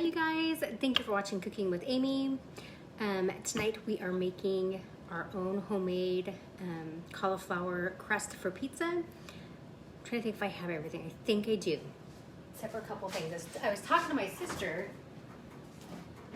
Hi you guys, thank you for watching Cooking with Amy. Tonight we are making our own homemade cauliflower crust for pizza. I'm trying to think if I have everything. I think I do, except for a couple things. I was talking to my sister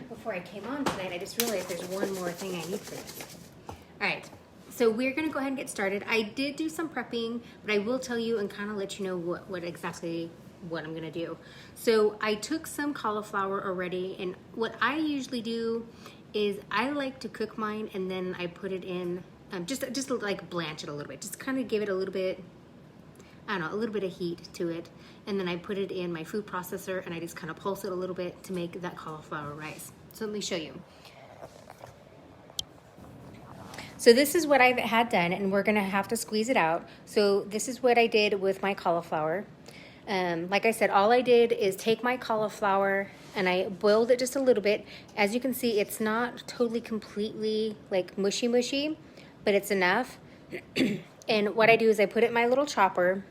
before I came on tonight. I just realized there's one more thing I need for this. All right, so we're gonna go ahead and get started. I did do some prepping, but I will tell you and kind of let you know what exactly what I'm gonna do. So I took some cauliflower already, and what I usually do is I like to cook mine and then I put it in, just like blanch it a little bit, just kind of give it a little bit, I don't know, a little bit of heat to it, and then I put it in my food processor and I just kind of pulse it a little bit to make that cauliflower rice. So let me show you. So this is what I've had done, and we're gonna have to squeeze it out. So this is what I did with my cauliflower. Like I said, all I did is take my cauliflower and I boiled it just a little bit. As you can see, it's not totally completely like mushy, but it's enough. And what I do is I put it in my little chopper,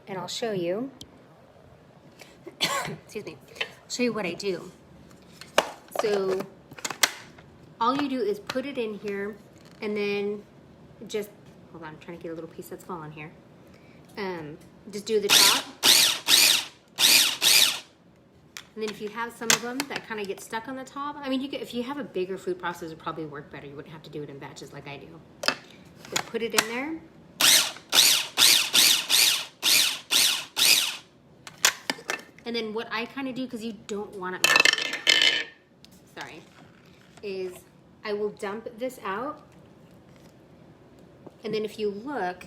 and I'll show you. Excuse me. I'll show you what I do. So all you do is put it in here, and then just, hold on, I'm trying to get a little piece that's fallen here. Just do the top. And then if you have some of them that kind of get stuck on the top, I mean, if you have a bigger food processor, it would probably work better. You wouldn't have to do it in batches like I do. Just put it in there. And then what I kind of do, because you don't want it mushy, sorry, is I will dump this out. And then if you look,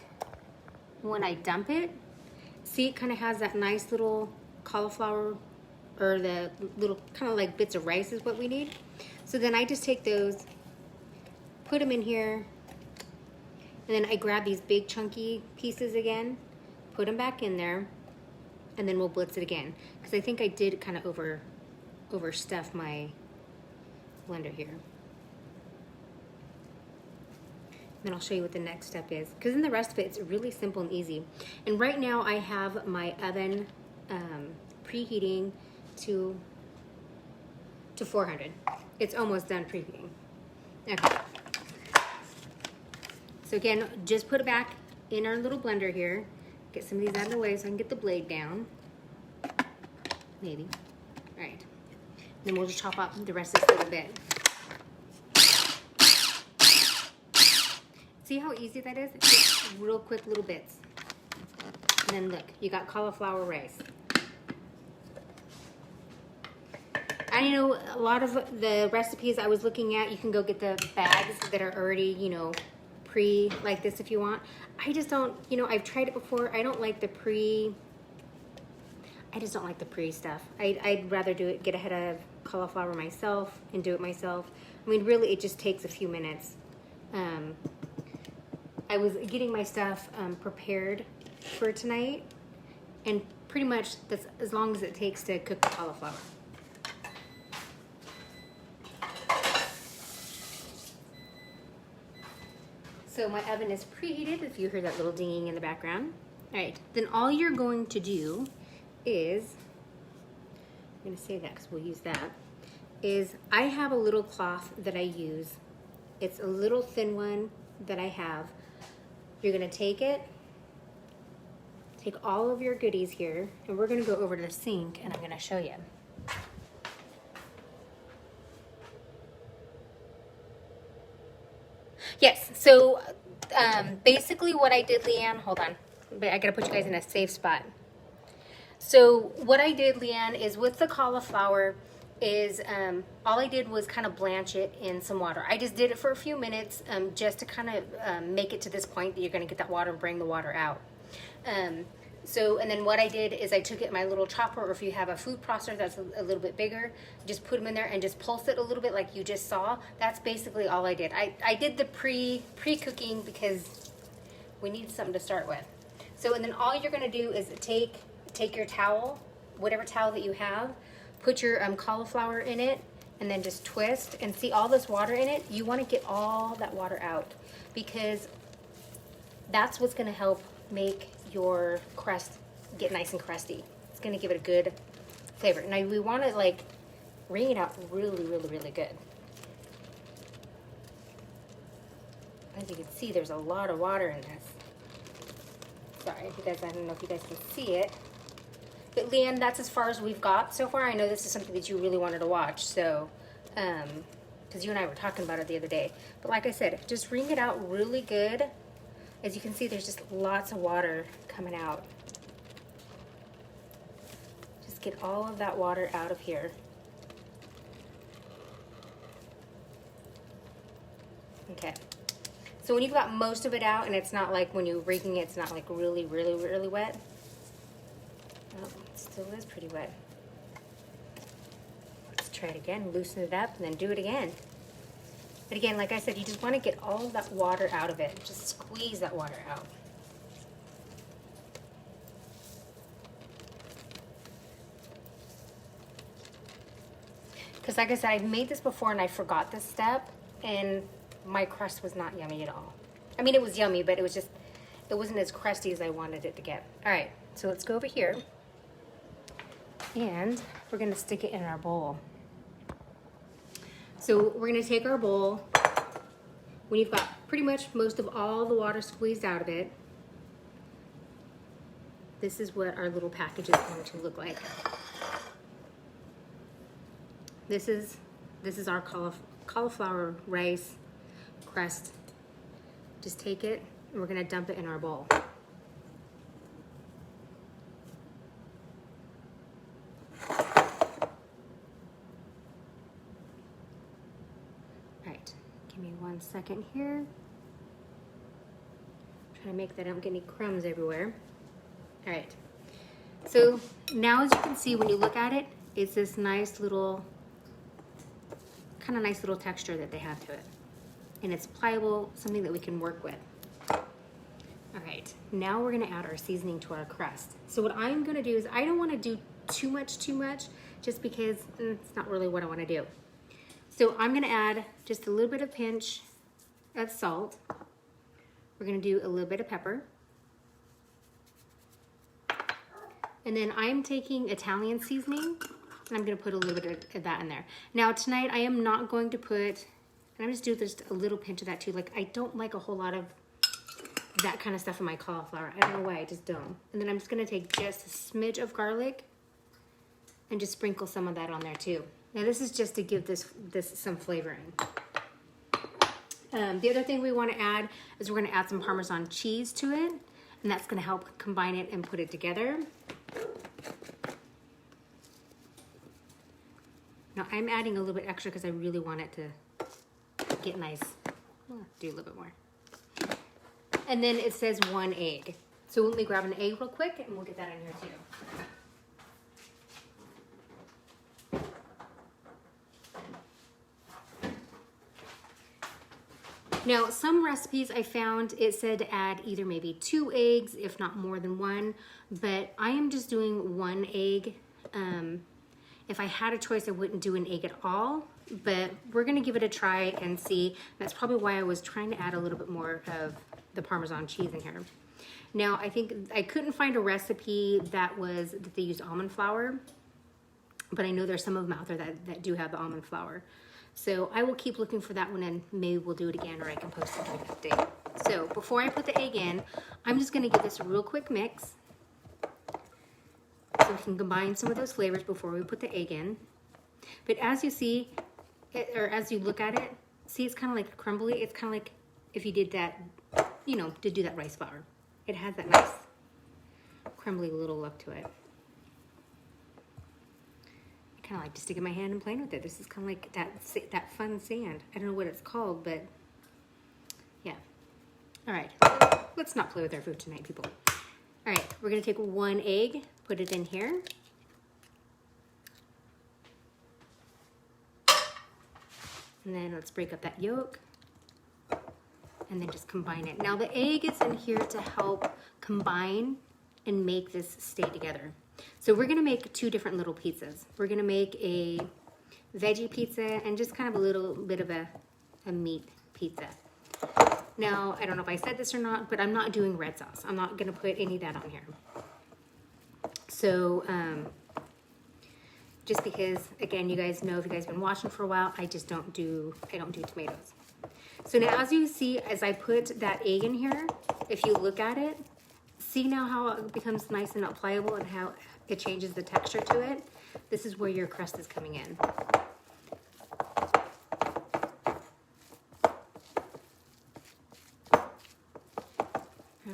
when I dump it, see, it kind of has that nice little cauliflower, or the little kind of like bits of rice is what we need. So then I just take those, put them in here, and then I grab these big chunky pieces again, put them back in there, and then we'll blitz it again. Because I think I did kind of overstuff my blender here. Then I'll show you what the next step is, because in the rest of it, it's really simple and easy. And right now I have my oven preheating to 400. It's almost done preheating. Okay. So again, just put it back in our little blender here. Get some of these out of the way so I can get the blade down. Maybe. All right. Then we'll just chop up the rest of this little bit. See how easy that is? It's just real quick little bits. And then look, you got cauliflower rice. I know a lot of the recipes I was looking at, you can go get the bags that are already, you know, pre like this if you want. I just don't, you know, I've tried it before. I don't like the pre, I just don't like the pre stuff. I'd rather get ahead of cauliflower myself and do it myself. I mean, really, it just takes a few minutes. I was getting my stuff prepared for tonight, and pretty much that's as long as it takes to cook the cauliflower. So my oven is preheated, if you heard that little dinging in the background. All right, then all you're going to do is, I'm gonna save that because we'll use that, is I have a little cloth that I use. It's a little thin one that I have. You're gonna take it, take all of your goodies here, and we're gonna go over to the sink and I'm gonna show you. Yes, so basically what I did, Leanne, hold on, I gotta put you guys in a safe spot. So what I did, Leanne, is with the cauliflower, is all I did was kind of blanch it in some water. I just did it for a few minutes just to kind of make it to this point that you're going to get that water and bring the water out. And then what I did is I took it in my little chopper, or if you have a food processor that's a little bit bigger, just put them in there and just pulse it a little bit like you just saw. That's basically all I did. I did the pre-cooking because we need something to start with. So, and then all you're going to do is take your towel, whatever towel that you have, put your cauliflower in it, and then just twist, and see all this water in it. You want to get all that water out, because that's what's going to help make your crust get nice and crusty. It's going to give it a good flavor. Now we want to like wring it out really, really, really good. As you can see, there's a lot of water in this. Sorry, if you guys, I don't know if you guys can see it. But Leanne, that's as far as we've got so far. I know this is something that you really wanted to watch, so, because you and I were talking about it the other day. But like I said, just wring it out really good. As you can see, there's just lots of water coming out. Just get all of that water out of here. Okay. So when you've got most of it out, and it's not like when you're raking it, it's not like really, really, really wet. Oh, it still is pretty wet. Let's try it again, loosen it up, and then do it again. But again, like I said, you just want to get all of that water out of it. Just squeeze that water out. Because like I said, I've made this before and I forgot this step, and my crust was not yummy at all. I mean, it was yummy, but it was just, it wasn't as crusty as I wanted it to get. All right, so let's go over here. And we're gonna stick it in our bowl. So we're gonna take our bowl, when you've got pretty much most of all the water squeezed out of it, this is what our little package is going to look like. This is our cauliflower rice crust. Just take it and we're gonna dump it in our bowl. Right, give me 1 second here. Try to make that I don't get any crumbs everywhere. All right, so now as you can see, when you look at it, it's this nice little, kind of nice little texture that they have to it. And it's pliable, something that we can work with. All right, now we're gonna add our seasoning to our crust. So what I'm gonna do is, I don't wanna do too much, just because it's not really what I wanna do. So I'm gonna add just a little bit of pinch of salt. We're gonna do a little bit of pepper. And then I'm taking Italian seasoning, and I'm gonna put a little bit of that in there. Now tonight I am not going to put, and I'm just doing just a little pinch of that too. Like, I don't like a whole lot of that kind of stuff in my cauliflower. I don't know why, I just don't. And then I'm just gonna take just a smidge of garlic and just sprinkle some of that on there too. Now this is just to give this some flavoring. The other thing we wanna add is we're gonna add some Parmesan cheese to it, and that's gonna help combine it and put it together. Now I'm adding a little bit extra because I really want it to get nice. I'll do a little bit more. And then it says 1 egg. So let me grab an egg real quick and we'll get that in here too. Now, some recipes I found, it said to add either maybe 2 eggs, if not more than 1, but I am just doing 1 egg. If I had a choice, I wouldn't do an egg at all, but we're gonna give it a try and see. That's probably why I was trying to add a little bit more of the Parmesan cheese in here. Now, I think I couldn't find a recipe that they used almond flour, but I know there's some of them out there that do have the almond flour. So I will keep looking for that one, and maybe we'll do it again, or I can post it during the update. So before I put the egg in, I'm just gonna give this a real quick mix so we can combine some of those flavors before we put the egg in. But as you see, or as you look at it, see it's kind of like crumbly. It's kind of like if you did that, you know, to do that rice flour. It has that nice crumbly little look to it. I kind of like just sticking my hand and playing with it. This is kind of like that fun sand. I don't know what it's called, but yeah. All right, let's not play with our food tonight, people. All right, we're gonna take 1 egg, put it in here. And then let's break up that yolk and then just combine it. Now the egg is in here to help combine and make this stay together. So we're gonna make 2 different little pizzas. We're gonna make a veggie pizza and just kind of a little bit of a meat pizza. Now, I don't know if I said this or not, but I'm not doing red sauce. I'm not gonna put any of that on here. So just because, again, you guys know, if you guys have been watching for a while, I don't do tomatoes. So now, as you see, as I put that egg in here, if you look at it, see now how it becomes nice and not pliable and how it changes the texture to it? This is where your crust is coming in.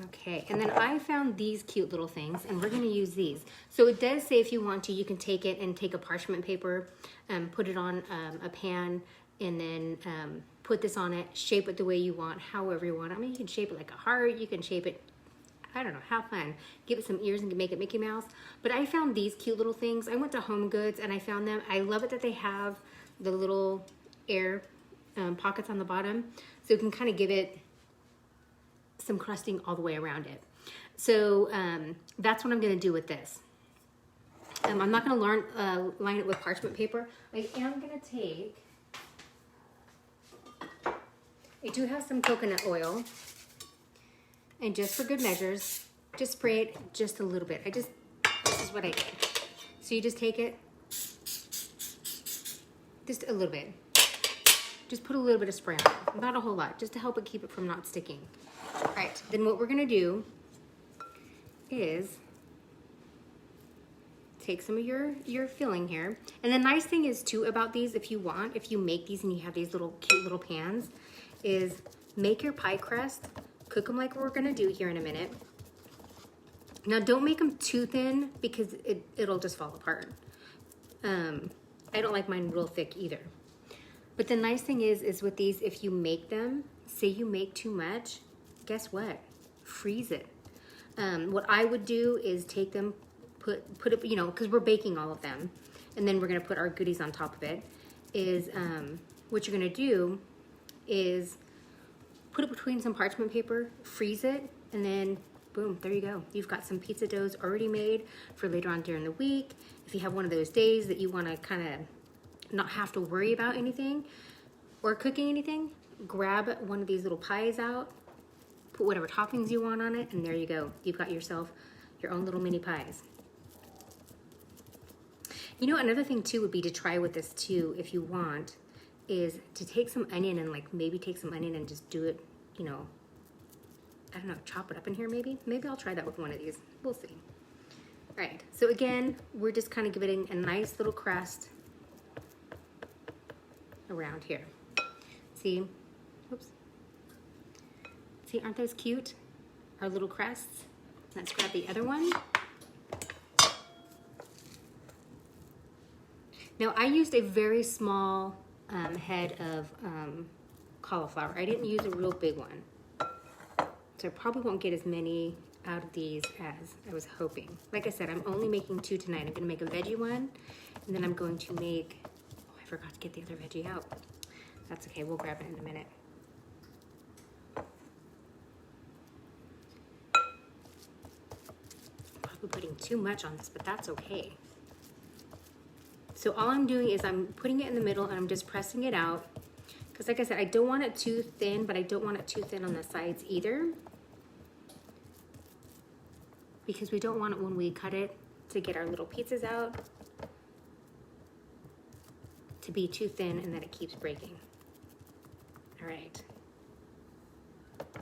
Okay, and then I found these cute little things, and we're gonna use these. So it does say if you want to, you can take it and take a parchment paper, put it on a pan, and then put this on it, shape it the way you want, however you want. I mean, you can shape it like a heart, you can shape it, I don't know, have fun. Give it some ears and make it Mickey Mouse. But I found these cute little things. I went to Home Goods and I found them. I love it that they have the little air pockets on the bottom, so you can kind of give it some crusting all the way around it. So that's what I'm gonna do with this. I'm not gonna line it with parchment paper. I am gonna take, I do have some coconut oil, and just for good measures, just spray it just a little bit. This is what I did. So you just take it, just a little bit. Just put a little bit of spray on it, not a whole lot, just to help it keep it from not sticking. All right, then what we're gonna do is take some of your filling here. And the nice thing is too about these, if you make these and you have these little cute little pans, is make your pie crust, cook them like we're gonna do here in a minute. Now don't make them too thin because it'll just fall apart. I don't like mine real thick either. But the nice thing is with these, if you make them, say you make too much, guess what? Freeze it. What I would do is take them, put it, you know, because we're baking all of them, and then we're gonna put our goodies on top of it, is what you're gonna do is put it between some parchment paper, freeze it, and then boom, there you go. You've got some pizza doughs already made for later on during the week. If you have one of those days that you wanna kind of not have to worry about anything or cooking anything, grab one of these little pies out, put whatever toppings you want on it, and there you go. You've got yourself your own little mini pies. You know, another thing too would be to try with this too, if you want, is to take some onion and like maybe take some onion and just do it, you know, I don't know, chop it up in here maybe. Maybe I'll try that with one of these. We'll see. All right, so again, we're just kind of giving a nice little crust around here. See, oops. See, aren't those cute? Our little crusts. Let's grab the other one. Now I used a very small head of cauliflower. I didn't use a real big one. So I probably won't get as many out of these as I was hoping. Like I said, I'm only making 2 tonight. I'm gonna make a veggie one, and then I'm going to make, oh, I forgot to get the other veggie out. That's okay, we'll grab it in a minute. Probably putting too much on this, but that's okay. So all I'm doing is I'm putting it in the middle and I'm just pressing it out. Because like I said, I don't want it too thin, but I don't want it too thin on the sides either. Because we don't want it when we cut it to get our little pizzas out to be too thin and that it keeps breaking. All right. I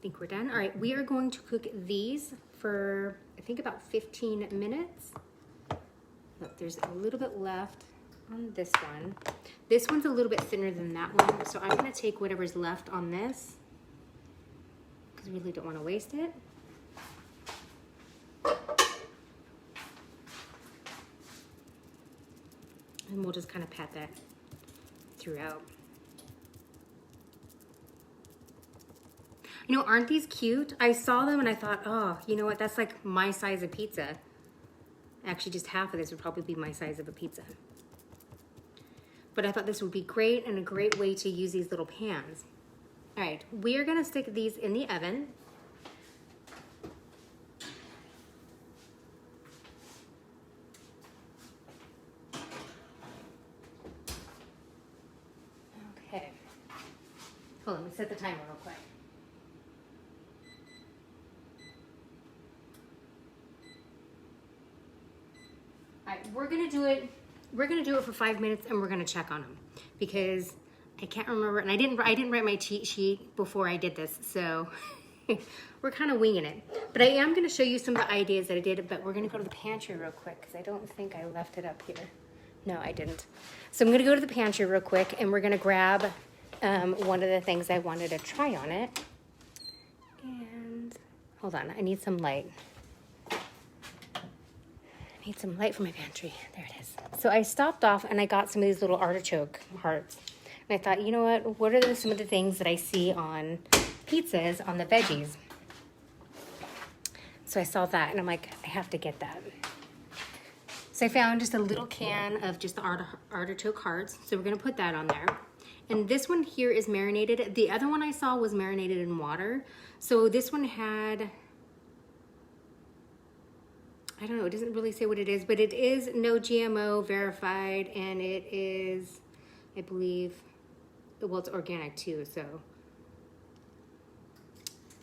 think we're done. All right, we are going to cook these for, I think, about 15 minutes. Look, there's a little bit left on this one. This one's a little bit thinner than that one, so I'm gonna take whatever's left on this because I really don't wanna waste it. And we'll just kind of pat that throughout. You know, aren't these cute? I saw them and I thought, oh, you know what? That's like my size of pizza. Actually, just half of this would probably be my size of a pizza. But I thought this would be great and a great way to use these little pans. All right, we are gonna stick these in the oven. Okay. Hold on, let me set the timer real quick. All right, we're gonna do it. We're gonna do it for 5 minutes, and we're gonna check on them because I can't remember, and I didn't write my cheat sheet before I did this, so we're kind of winging it. But I am gonna show you some of the ideas that I did. But we're gonna go to the pantry real quick because I don't think I left it up here. No, I didn't. So I'm gonna go to the pantry real quick, and we're gonna grab one of the things I wanted to try on it. And hold on, I need some light. Need some light for my pantry. There it is. So I stopped off and I got some of these little artichoke hearts. And I thought, you know what are some of the things that I see on pizzas on the veggies? So I saw that and I'm like, I have to get that. So I found just a little can of just the artichoke hearts. So we're gonna put that on there. And this one here is marinated. The other one I saw was marinated in water. So this one had, I don't know, it doesn't really say what it is, but it is no GMO verified, and it is, I believe, well, it's organic too, so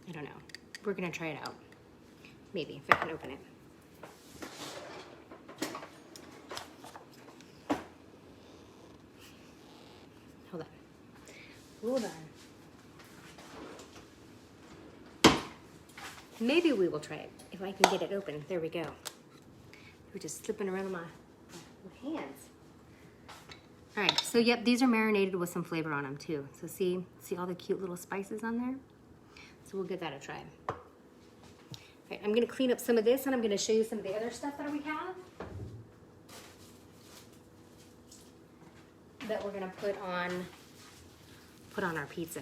I don't know. We're gonna try it out. Maybe, if I can open it. Hold on. Hold on. Maybe we will try it. If I can get it open. There we go. We're just slipping around my hands. All right, so yep, these are marinated with some flavor on them too. So see all the cute little spices on there? So we'll give that a try. All right, I'm gonna clean up some of this and I'm gonna show you some of the other stuff that we have that we're gonna put on our pizza.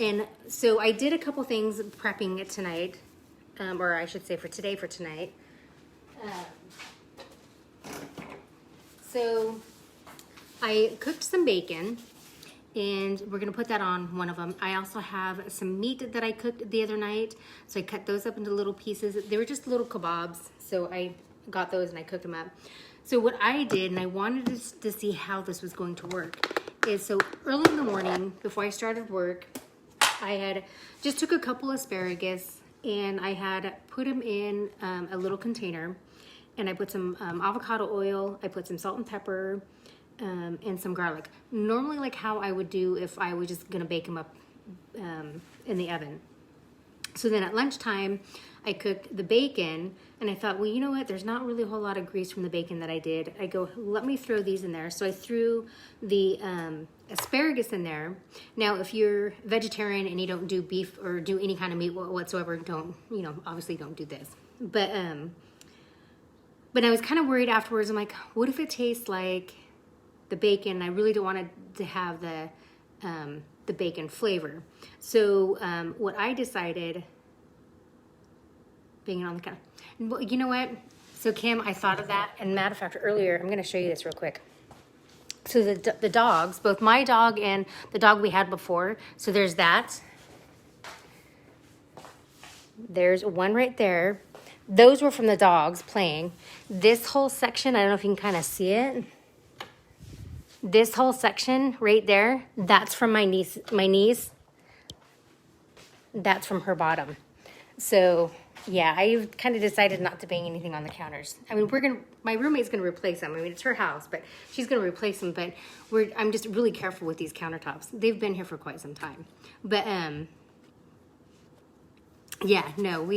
And so I did a couple things prepping it tonight, or I should say for tonight. So I cooked some bacon, and we're gonna put that on one of them. I also have some meat that I cooked the other night, so I cut those up into little pieces. They were just little kebabs, so I got those and I cooked them up. So what I did, and I wanted to see how this was going to work, is so early in the morning, before I started work, I had just took a couple asparagus and I had put them in a little container, and I put some avocado oil, I put some salt and pepper, and some garlic. Normally like how I would do if I was just gonna bake them up in the oven. So then at lunchtime, I cooked the bacon, and I thought, well, you know what? There's not really a whole lot of grease from the bacon that I did. I go, let me throw these in there. So I threw the asparagus in there. Now, if you're vegetarian and you don't do beef or do any kind of meat whatsoever, obviously don't do this. But I was kind of worried afterwards. I'm like, what if it tastes like the bacon? I really don't want it to have the bacon flavor. So what I decided, being on the counter. Well, you know what? So Kim, I thought of that, and matter of fact, earlier, I'm going to show you this real quick. So the dogs, both my dog and the dog we had before. So there's that. There's one right there. Those were from the dogs playing. This whole section, I don't know if you can kind of see it. This whole section right there, that's from my niece. That's from her bottom. So yeah, I kind of decided not to bang anything on the counters. I mean, my roommate's gonna replace them. I mean, it's her house, but she's gonna replace them. But I'm just really careful with these countertops. They've been here for quite some time. But yeah, no,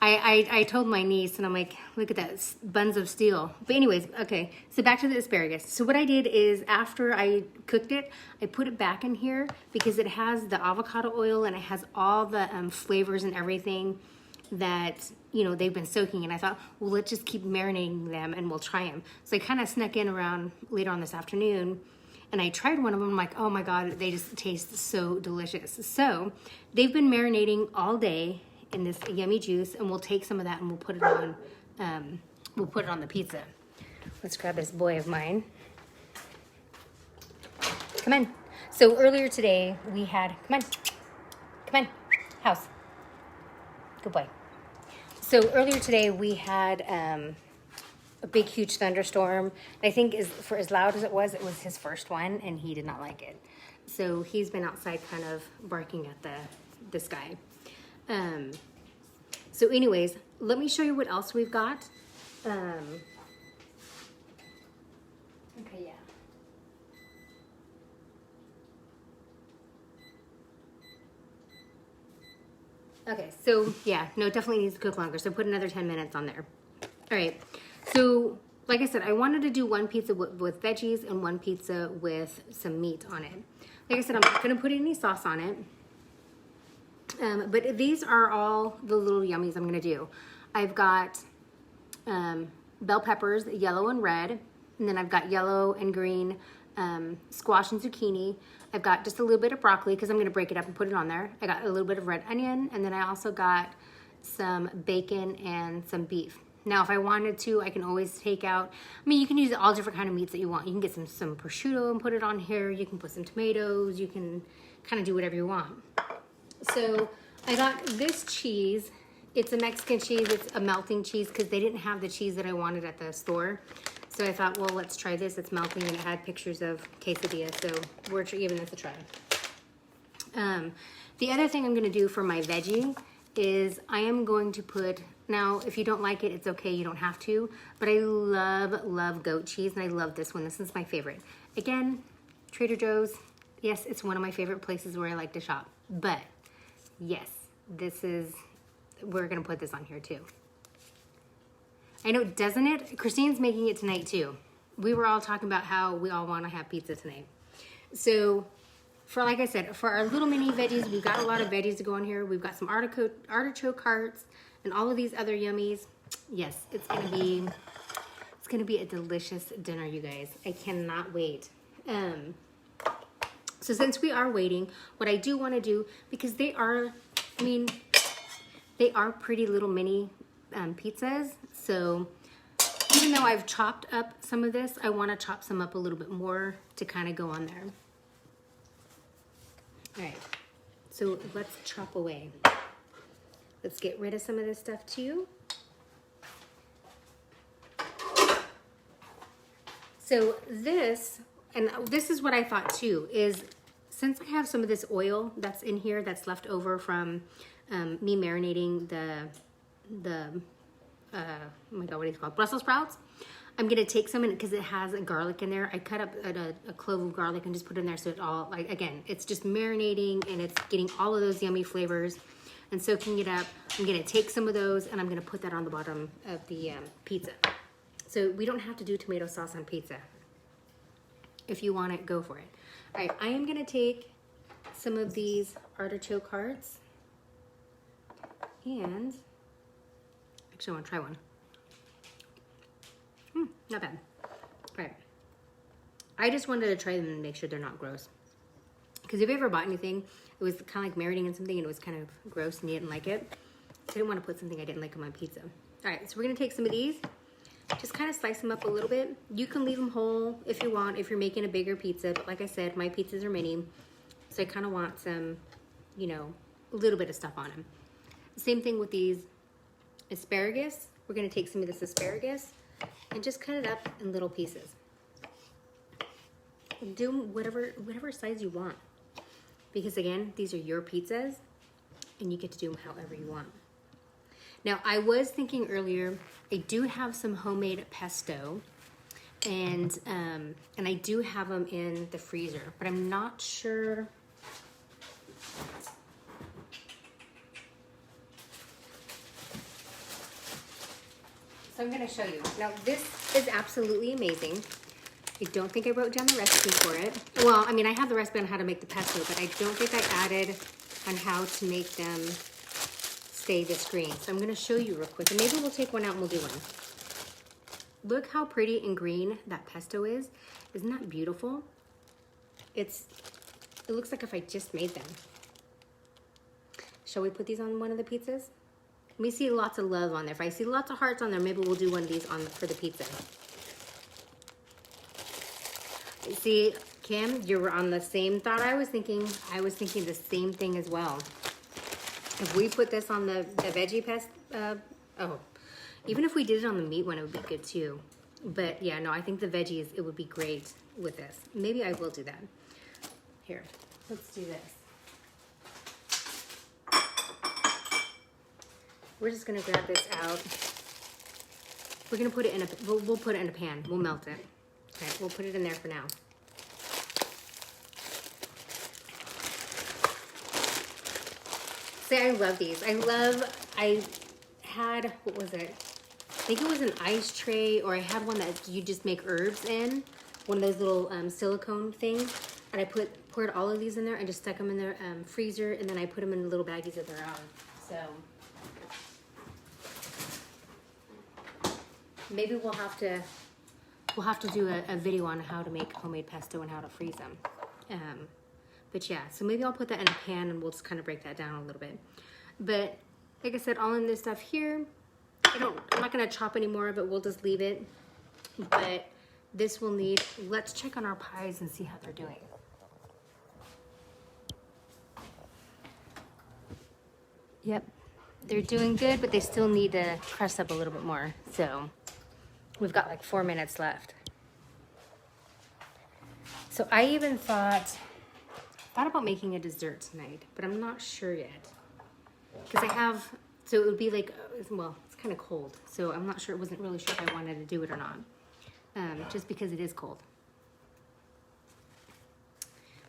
I told my niece, and I'm like, look at that, buns of steel. But anyways, okay, so back to the asparagus. So what I did is after I cooked it, I put it back in here because it has the avocado oil and it has all the flavors and everything that, they've been soaking. And I thought, well, let's just keep marinating them and we'll try them. So I kind of snuck in around later on this afternoon, and I tried one of them. I'm like, oh my God, they just taste so delicious. So they've been marinating all day in this yummy juice, and we'll take some of that and we'll put it on the pizza. Let's grab this boy of mine. Come on. So earlier today we had, come on, house. Good boy. So earlier today we had a big, huge thunderstorm. I think for as loud as it was his first one, and he did not like it. So he's been outside kind of barking at the sky. So anyways, let me show you what else we've got. Okay, yeah. Okay, so yeah, no, it definitely needs to cook longer. So put another 10 minutes on there. All right, so like I said, I wanted to do one pizza with veggies and one pizza with some meat on it. Like I said, I'm not gonna put any sauce on it. But these are all the little yummies I'm gonna do. I've got bell peppers, yellow and red, and then I've got yellow and green squash and zucchini. I've got just a little bit of broccoli because I'm gonna break it up and put it on there. I got a little bit of red onion, and then I also got some bacon and some beef. Now, if I wanted to, I can always take out, I mean, you can use all different kind of meats that you want. You can get some prosciutto and put it on here. You can put some tomatoes. You can kind of do whatever you want. So I got this cheese. It's a Mexican cheese. It's a melting cheese because they didn't have the cheese that I wanted at the store. So I thought, well, let's try this. It's melting, and it had pictures of quesadilla, so we're giving this a try. The other thing I'm going to do for my veggie is I am going to put, now if you don't like it, it's okay, you don't have to, but I love goat cheese, and I love this one. This is my favorite. Again, Trader Joe's, yes, it's one of my favorite places where I like to shop, but yes, we're going to put this on here too. I know, doesn't it? Christine's making it tonight too. We were all talking about how we all want to have pizza tonight. So, like I said, for our little mini veggies, we've got a lot of veggies to go on here. We've got some artichoke hearts and all of these other yummies. Yes, it's gonna be a delicious dinner, you guys. I cannot wait. So since we are waiting, what I do want to do, because they are pretty little mini pizzas. So even though I've chopped up some of this, I want to chop some up a little bit more to kind of go on there. All right, so let's chop away. Let's get rid of some of this stuff too. So this is what I thought too, is since I have some of this oil that's in here that's left over from me marinating the oh my god, what is it called? Brussels sprouts. I'm gonna take some in because it has a garlic in there. I cut up a clove of garlic and just put it in there, so it all, like, again, it's just marinating and it's getting all of those yummy flavors and soaking it up. I'm gonna take some of those and I'm gonna put that on the bottom of the pizza. So we don't have to do tomato sauce on pizza. If you want it, go for it. All right, I am gonna take some of these artichoke hearts, and actually I wanna try one. Not bad. All right. I just wanted to try them and make sure they're not gross. Because if you ever bought anything, it was kind of like marinating in something and it was kind of gross and you didn't like it. So I didn't want to put something I didn't like on my pizza. All right, so we're gonna take some of these, just kind of slice them up a little bit. You can leave them whole if you want, if you're making a bigger pizza. But like I said, my pizzas are mini, so I kind of want some, you know, a little bit of stuff on them. Same thing with these asparagus. We're gonna take some of this asparagus and just cut it up in little pieces. Do whatever size you want. Because again, these are your pizzas and you get to do them however you want. Now, I was thinking earlier, I do have some homemade pesto and I do have them in the freezer, but I'm not sure. So I'm gonna show you. Now this is absolutely amazing. I don't think I wrote down the recipe for it. Well, I mean, I have the recipe on how to make the pesto, but I don't think I added on how to make them stay this green. So I'm gonna show you real quick, and maybe we'll take one out and we'll do one. Look how pretty and green that pesto is. Isn't that beautiful? It looks like if I just made them. Shall we put these on one of the pizzas? Let me see lots of love on there. If I see lots of hearts on there, maybe we'll do one of these for the pizza. See, Kim, you were on the same thought I was thinking. I was thinking the same thing as well. If we put this on the veggie even if we did it on the meat one, it would be good too. But yeah, no, I think the veggies, it would be great with this. Maybe I will do that. Here, let's do this. we're just gonna grab this out. We're gonna put it in a, we'll put it in a pan. We'll melt it. Okay, we'll put it in there for now. See, I love these. I had, what was it? I think it was an ice tray, or I had one that you just make herbs in. One of those little silicone things. And I poured all of these in there and just stuck them in their freezer, and then I put them in little baggies of their own. So maybe we'll have to do a video on how to make homemade pesto and how to freeze them. But yeah, so maybe I'll put that in a pan and we'll just kind of break that down a little bit. But like I said, all in this stuff here, I'm not gonna chop any more of it, we'll just leave it. But this will need, let's check on our pies and see how they're doing. Yep, they're doing good, but they still need to crust up a little bit more. So we've got like 4 minutes left. So I even thought about making a dessert tonight, but I'm not sure yet. Because I have, so it would be like, well, it's kind of cold. So I'm not sure, wasn't really sure if I wanted to do it or not. Just because it is cold.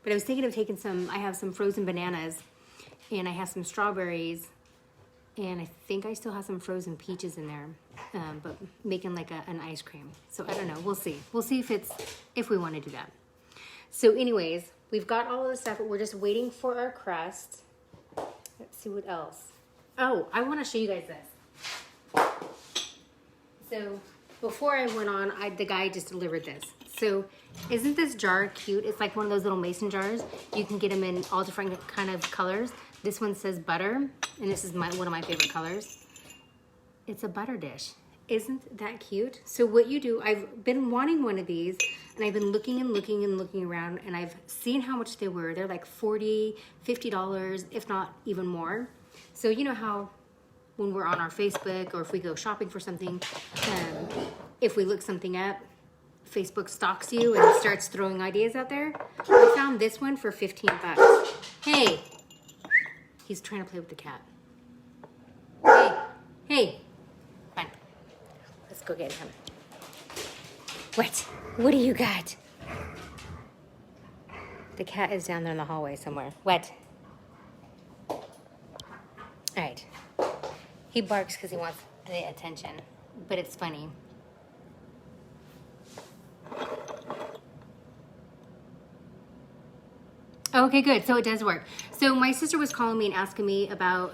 But I was thinking of taking I have some frozen bananas, and I have some strawberries, and I think I still have some frozen peaches in there, but making like an ice cream. So I don't know, we'll see. We'll see if we want to do that. So anyways, we've got all of the stuff, but we're just waiting for our crust. Let's see what else. Oh, I want to show you guys this. So before I went on, the guy just delivered this. So isn't this jar cute? It's like one of those little mason jars. You can get them in all different kind of colors. This one says butter, and this is one of my favorite colors. It's a butter dish. Isn't that cute? So what you do, I've been wanting one of these, and I've been looking and looking and looking around, and I've seen how much they were. They're like $40, $50, if not even more. So you know how when we're on our Facebook, or if we go shopping for something, if we look something up, Facebook stalks you and starts throwing ideas out there. I found this one for 15 bucks. Hey, he's trying to play with the cat. Hey, fine. Let's go get him. What do you got? The cat is down there in the hallway somewhere. What? All right. He barks because he wants the attention, but it's funny. Okay, good. So it does work. So my sister was calling me and asking me about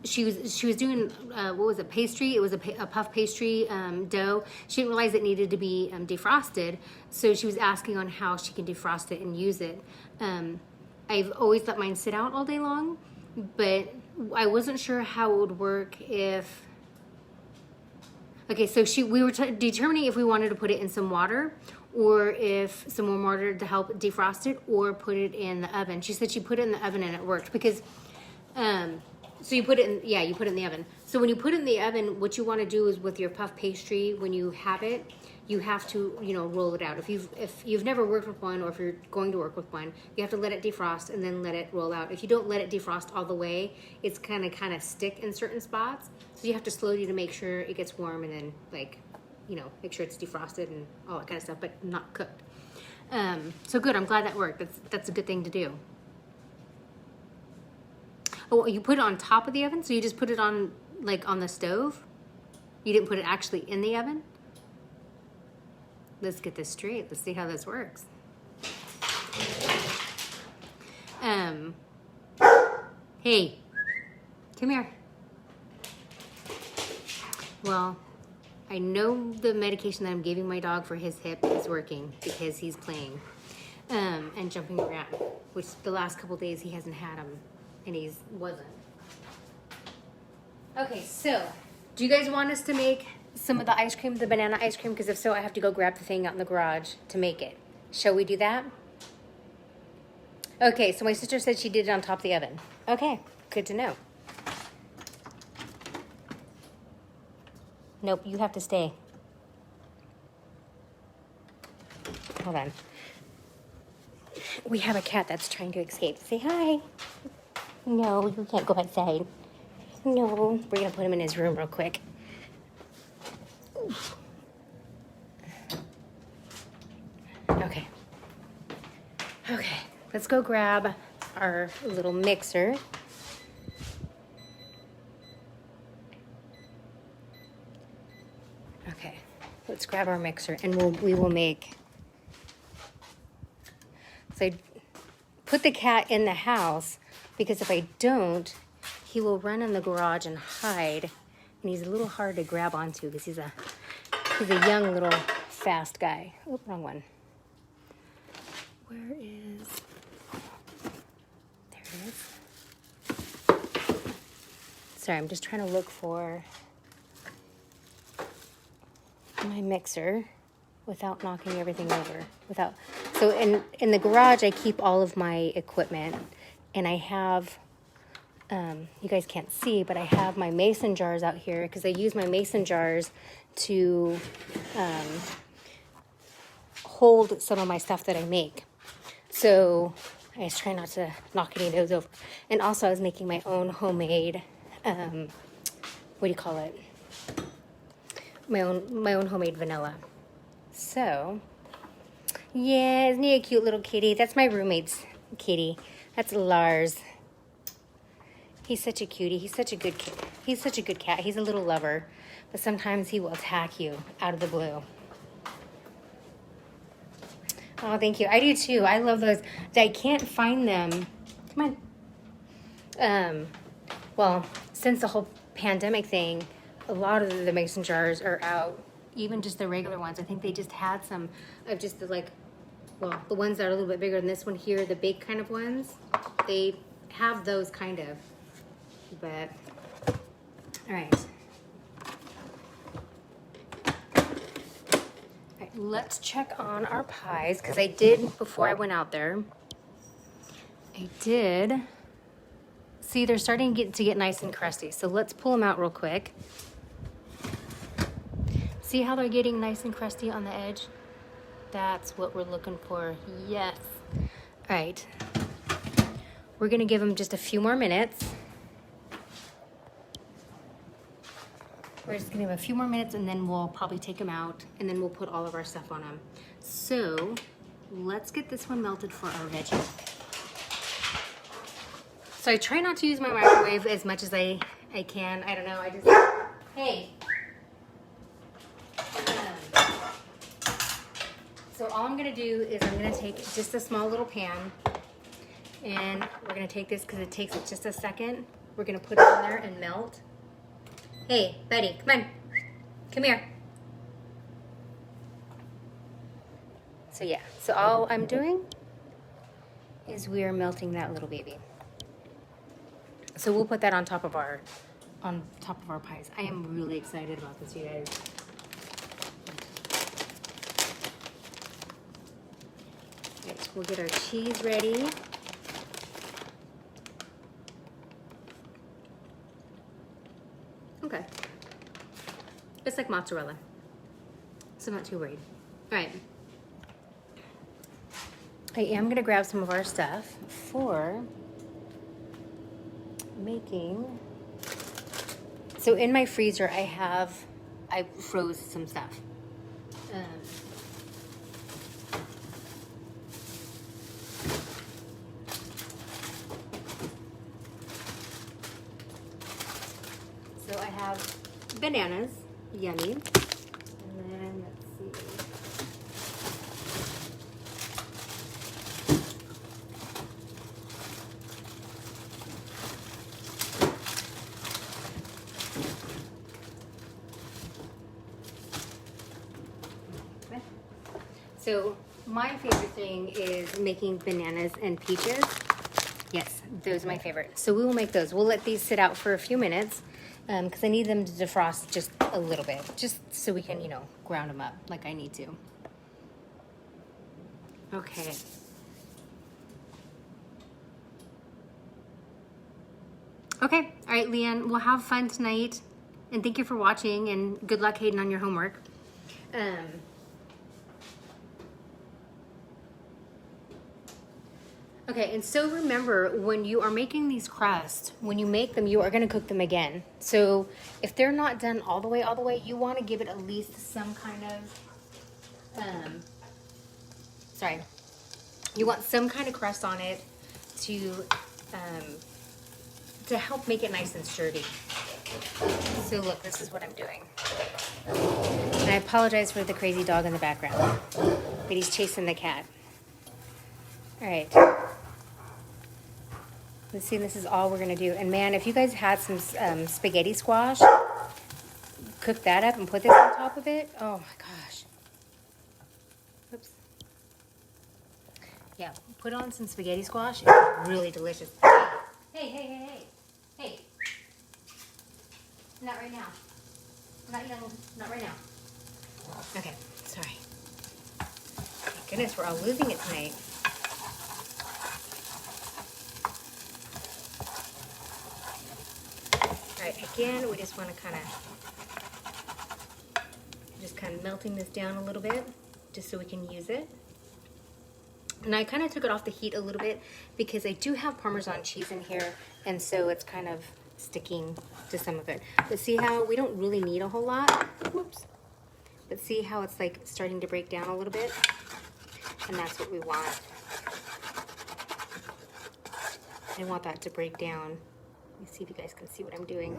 she was doing what was it, pastry? It was a puff pastry dough. She didn't realize it needed to be defrosted, so she was asking on how she can defrost it and use it. I've always let mine sit out all day long, but I wasn't sure how it would work if. Okay, so we were determining if we wanted to put it in some water, or if some more water to help defrost it, or put it in the oven. She said she put it in the oven and it worked because, so you put it in, you put it in the oven. So when you put it in the oven, what you want to do is with your puff pastry, when you have it, you have to, roll it out. If you've never worked with one, or if you're going to work with one, you have to let it defrost and then let it roll out. If you don't let it defrost all the way, it's kind of stick in certain spots. So you have to slowly to make sure it gets warm, and then make sure it's defrosted and all that kind of stuff, but not cooked. So good, I'm glad that worked. That's a good thing to do. Oh, you put it on top of the oven? So you just put it on, on the stove? You didn't put it actually in the oven? Let's get this straight. Let's see how this works. Hey, come here. Well, I know the medication that I'm giving my dog for his hip is working because he's playing and jumping around, which the last couple days he hasn't had him, and he wasn't. Okay, so do you guys want us to make some of the ice cream, the banana ice cream? Because if so, I have to go grab the thing out in the garage to make it. Shall we do that? Okay, so my sister said she did it on top of the oven. Okay, good to know. Nope, you have to stay. Hold on. We have a cat that's trying to escape. Say hi. No, you can't go outside. No, we're gonna put him in his room real quick. Okay. Okay, let's go grab our little mixer. Okay, let's grab our mixer and we will make. So I put the cat in the house because if I don't, he will run in the garage and hide, and he's a little hard to grab onto because he's a young little fast guy. Oh, wrong one. Where is? There it is. Sorry, I'm just trying to look for my mixer without knocking everything over. So in the garage, I keep all of my equipment, and I have. You guys can't see, but I have my mason jars out here because I use my mason jars to hold some of my stuff that I make. So I just try not to knock any of those over. And also I was making my own homemade, what do you call it? My own homemade vanilla. So, yeah, isn't he a cute little kitty? That's my roommate's kitty. That's Lars. He's such a cutie. He's such a good kid. He's such a good cat. He's a little lover, but sometimes he will attack you out of the blue. Oh, thank you. I do too. I love those. I can't find them. Come on. Well, since the whole pandemic thing, a lot of the mason jars are out. Even just the regular ones. I think they just had some of just the the ones that are a little bit bigger than this one here, the big kind of ones. They have those kind of. But, all right. Let's check on our pies, because I did, before I went out there, I did see they're starting to get nice and crusty. So let's pull them out real quick. See how they're getting nice and crusty on the edge? That's what we're looking for. Yes. All right. We're going to give them just a few more minutes. We're just gonna have a few more minutes and then we'll probably take them out and then we'll put all of our stuff on them. So let's get this one melted for our veggie. So I try not to use my microwave as much as I can. I don't know, I just, hey. So all I'm gonna do is I'm gonna take just a small little pan and we're gonna take this because it takes it just a second. We're gonna put it in there and melt. Hey, buddy, come on. Come here. So yeah, so all I'm doing is we are melting that little baby. So we'll put that on top of our pies. I am really excited about this, you guys. Right, we'll get our cheese ready. Okay. It's like mozzarella. So I'm not too worried. All right. I am going to grab some of our stuff for making. So in my freezer, I froze some stuff. So I have bananas, yummy. And then let's see. Okay. So my favorite thing is making bananas and peaches. Yes, those are my favorite. So we will make those. We'll let these sit out for a few minutes because I need them to defrost just a little bit, just so we can, ground them up like I need to. Okay. Okay, all right, Leanne, we'll have fun tonight. And thank you for watching, and good luck, Hayden, on your homework. Okay, and so remember, when you are making these crusts, when you make them, you are going to cook them again. So if they're not done all the way, you want to give it at least some kind of, you want some kind of crust on it to help make it nice and sturdy. So look, this is what I'm doing. And I apologize for the crazy dog in the background, but he's chasing the cat. All right. Let's see, this is all we're gonna do. And man, if you guys had some spaghetti squash, cook that up and put this on top of it. Oh my gosh. Oops. Yeah, put on some spaghetti squash. It's really delicious. Hey. Not right now. Not right now. Okay, sorry. Thank goodness, we're all losing it tonight. All right, again, we just want to kind of melting this down a little bit, just so we can use it. And I kind of took it off the heat a little bit because I do have Parmesan cheese in here, and so it's kind of sticking to some of it. But see how we don't really need a whole lot? Whoops. But see how it's like starting to break down a little bit? And that's what we want. I want that to break down. Let me see if you guys can see what I'm doing.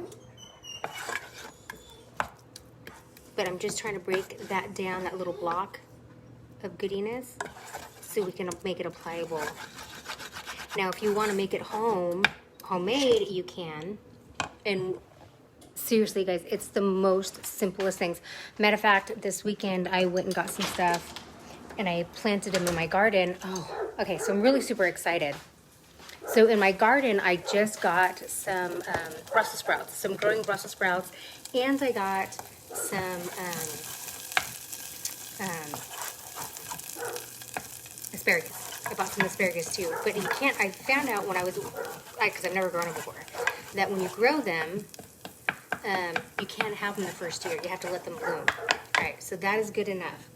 But I'm just trying to break that down, that little block of goodiness, so we can make it a pliable. Now, if you want to make it homemade, you can. And seriously, guys, it's the most simplest things. Matter of fact, this weekend I went and got some stuff and I planted them in my garden. Oh, okay, so I'm really super excited. So in my garden, I just got some Brussels sprouts, some growing Brussels sprouts, and I got some asparagus. I bought some asparagus too, but you can't, I found out when because I've never grown them before, that when you grow them, you can't have them the first year. You have to let them bloom. All right, so that is good enough.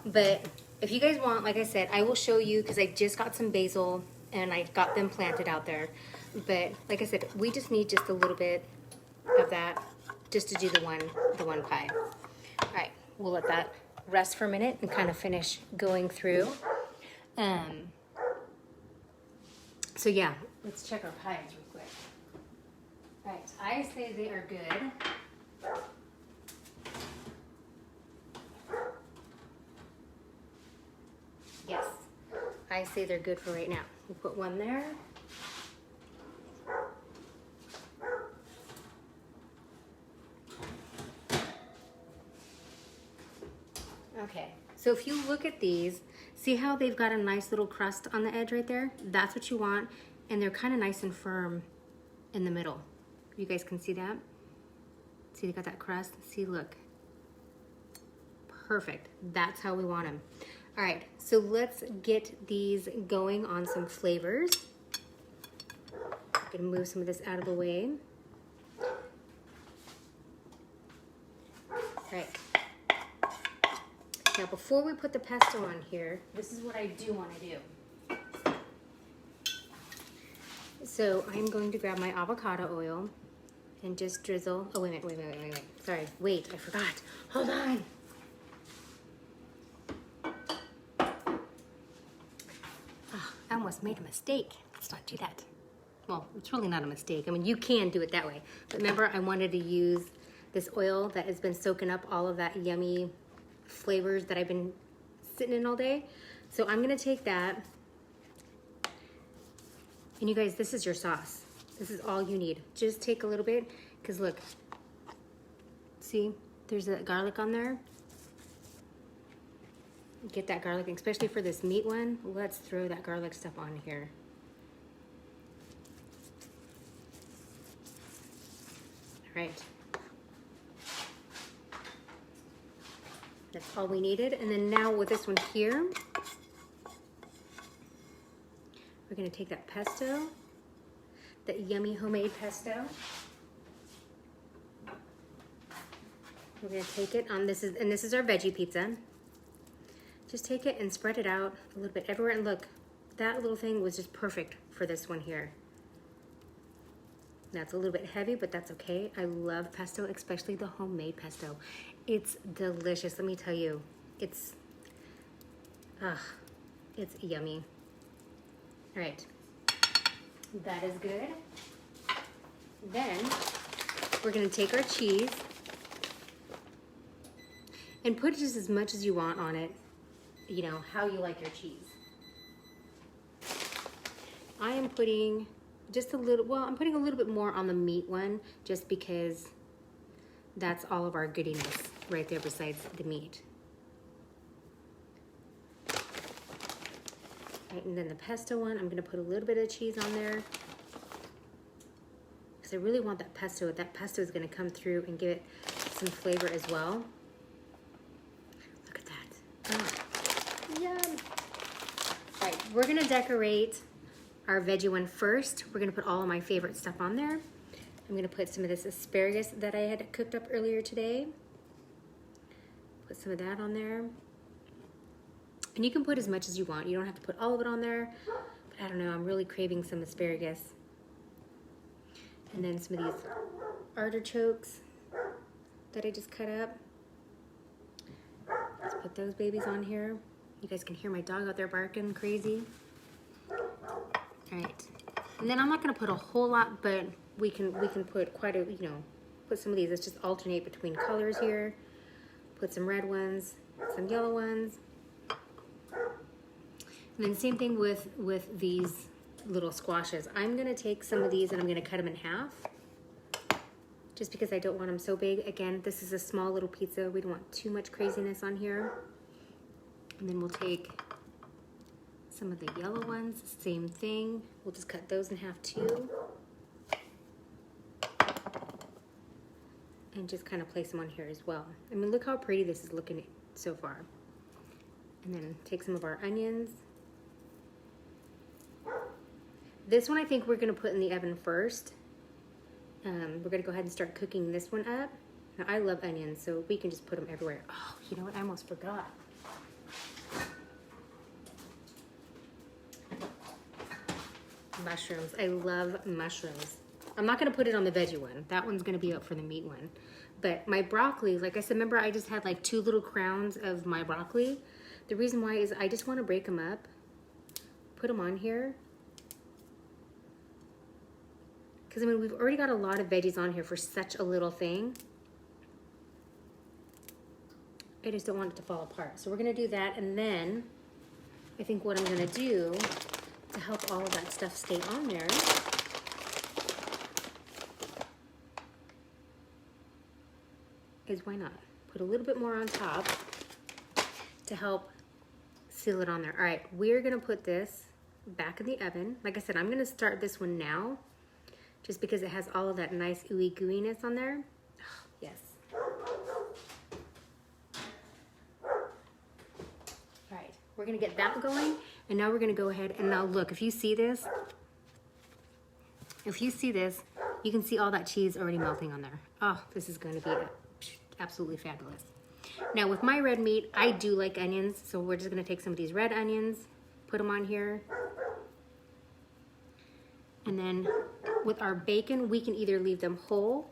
But if you guys want, like I said, I will show you, because I just got some basil and I got them planted out there. But like I said, we just need just a little bit of that just to do the one pie. All right, we'll let that rest for a minute and kind of finish going through. So yeah, let's check our pies real quick. All right, I say they are good. Yes, I say they're good for right now. We'll put one there. Okay, so if you look at these, see how they've got a nice little crust on the edge right there? That's what you want, and they're kind of nice and firm in the middle. You guys can see that? See, they got that crust? See, look. Perfect. That's how we want them. All right, so let's get these going on some flavors. I'm gonna move some of this out of the way. All right. Now, before we put the pesto on here, this is what I do want to do. So I'm going to grab my avocado oil and just drizzle. Oh, wait. Sorry, wait, I forgot. Hold on. Oh, I almost made a mistake. Let's not do that. Well, it's really not a mistake. I mean, you can do it that way. But remember, I wanted to use this oil that has been soaking up all of that yummy flavors that I've been sitting in all day. So I'm gonna take that, and you guys, this is your sauce. This is all you need. Just take a little bit, because look, see, there's that garlic on there. Get that garlic, especially for this meat one. Let's throw that garlic stuff on here. All right. That's all we needed. And then now with this one here, we're gonna take that pesto, that yummy homemade pesto. We're gonna take it on, this is our veggie pizza. Just take it and spread it out a little bit everywhere, and look, that little thing was just perfect for this one here. That's a little bit heavy, but that's okay. I love pesto, especially the homemade pesto. It's delicious, let me tell you. It's yummy. All right, that is good. Then we're gonna take our cheese and put just as much as you want on it, you know, how you like your cheese. I am putting just a little, well, I'm putting a little bit more on the meat one just because that's all of our goodiness right there besides the meat. Right, and then the pesto one, I'm gonna put a little bit of cheese on there because I really want that pesto. That pesto is gonna come through and give it some flavor as well. Look at that. Oh, yum. All right, we're gonna decorate our veggie one first. We're gonna put all of my favorite stuff on there. I'm gonna put some of this asparagus that I had cooked up earlier today. Put some of that on there. And you can put as much as you want. You don't have to put all of it on there. But I don't know, I'm really craving some asparagus. And then some of these artichokes that I just cut up. Let's put those babies on here. You guys can hear my dog out there barking crazy. All right, and then I'm not gonna put a whole lot, but we can put quite a, you know, put some of these. Let's just alternate between colors here. Put some red ones, some yellow ones. And then same thing with these little squashes. I'm gonna take some of these and I'm gonna cut them in half just because I don't want them so big. Again, this is a small little pizza. We don't want too much craziness on here. And then we'll take some of the yellow ones, same thing. We'll just cut those in half too. And just kind of place them on here as well. I mean, look how pretty this is looking so far. And then take some of our onions. This one I think we're gonna put in the oven first. We're gonna go ahead and start cooking this one up. Now I love onions, so we can just put them everywhere. Oh, you know what, I almost forgot. Mushrooms, I love mushrooms. I'm not gonna put it on the veggie one. That one's gonna be up for the meat one. But my broccoli, like I said, remember I just had like 2 little crowns of my broccoli. The reason why is I just wanna break them up, put them on here. Because I mean, we've already got a lot of veggies on here for such a little thing. I just don't want it to fall apart. So we're gonna do that, and then I think what I'm gonna do to help all of that stuff stay on there is, why not put a little bit more on top to help seal it on there. All right, we're gonna put this back in the oven. Like I said, I'm gonna start this one now just because it has all of that nice ooey gooiness on there. Oh, yes. All right, we're gonna get that going, and now we're gonna go ahead and now look, if you see this, you can see all that cheese already melting on there. Oh, this is gonna be absolutely fabulous. Now with my red meat, I do like onions, so we're just gonna take some of these red onions, put them on here. And then with our bacon, we can either leave them whole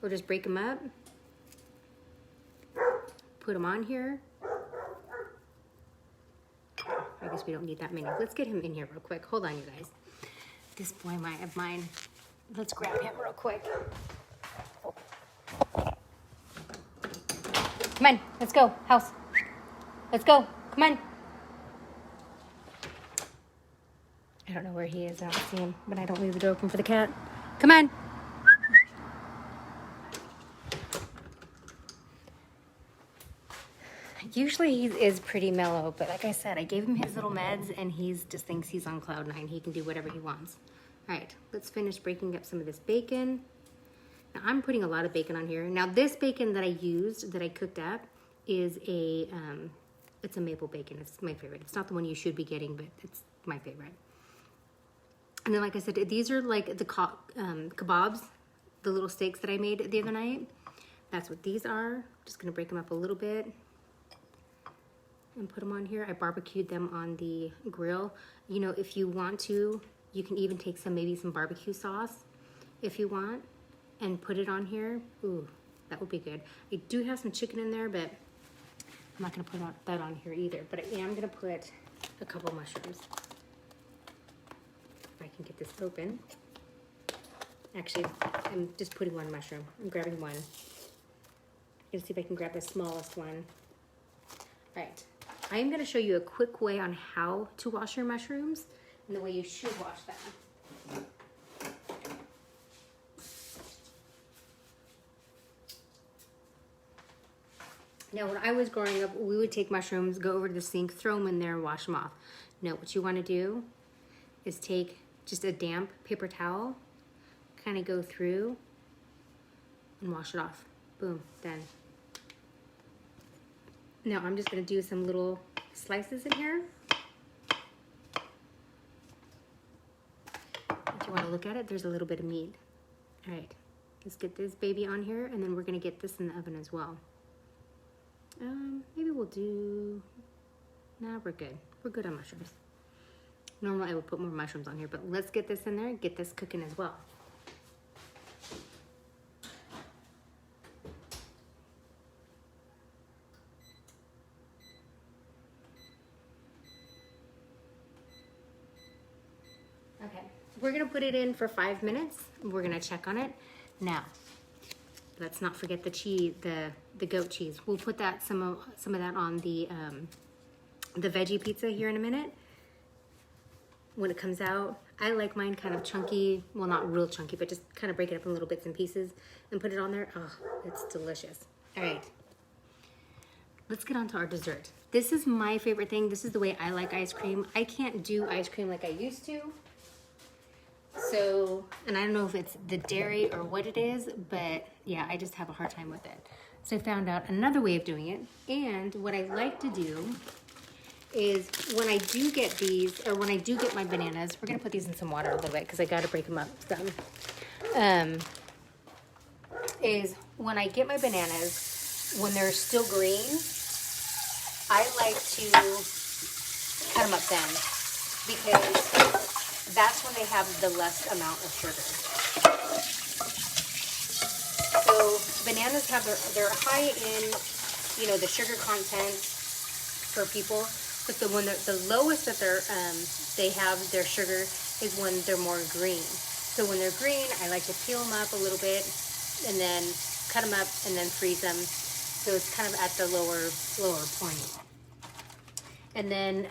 or just break them up, put them on here. I guess we don't need that many. Let's get him in here real quick. Hold on, you guys. This boy of mine, let's grab him real quick. Come on, let's go, house. Let's go, come on. I don't know where he is, I don't see him, but I don't leave the door open for the cat. Come on. Usually he is pretty mellow, but like I said, I gave him his little meds and he just thinks he's on cloud 9. He can do whatever he wants. All right, let's finish breaking up some of this bacon. Now I'm putting a lot of bacon on here. Now this bacon that I used, that I cooked up, is it's a maple bacon. It's my favorite. It's not the one you should be getting, but it's my favorite. And then, like I said, these are like the kebabs, the little steaks that I made the other night. That's what these are. Just gonna break them up a little bit. and put them on here. I barbecued them on the grill. You know, if you want to, you can even take maybe some barbecue sauce if you want and put it on here. Ooh, that would be good. I do have some chicken in there, but I'm not gonna put that on here either. But I am gonna put a couple mushrooms. If I can get this open. Actually, I'm just putting one mushroom. I'm grabbing one. I'm gonna see if I can grab the smallest one. All right, I am gonna show you a quick way on how to wash your mushrooms and the way you should wash them. Now, when I was growing up, we would take mushrooms, go over to the sink, throw them in there, and wash them off. No, what you want to do is take just a damp paper towel, kind of go through, and wash it off. Boom, done. Now, I'm just going to do some little slices in here. If you want to look at it, there's a little bit of meat. All right, let's get this baby on here, and then we're going to get this in the oven as well. Maybe we'll do, nah, we're good. We're good on mushrooms. Normally I would put more mushrooms on here, but let's get this in there, get this cooking as well. Okay, we're gonna put it in for 5 minutes. We're gonna check on it. Now, let's not forget the cheese, the goat cheese. We'll put that some of that on the veggie pizza here in a minute. When it comes out, I like mine kind of chunky. Well, not real chunky, but just kind of break it up in little bits and pieces and put it on there. Oh, it's delicious. All right, let's get on to our dessert. This is my favorite thing. This is the way I like ice cream. I can't do ice cream like I used to. So, and I don't know if it's the dairy or what it is, but yeah, I just have a hard time with it. So I found out another way of doing it. And what I like to do is when I do get these, or when I do get my bananas, we're gonna put these in some water a little bit because I gotta break them up some. Is when I get my bananas, when they're still green, I like to cut them up then because that's when they have the less amount of sugar. So bananas have they're high in, you know, the sugar content for people, but the lowest that they have their sugar is when they're more green. So when they're green, I like to peel them up a little bit and then cut them up and then freeze them. So it's kind of at the lower point. And then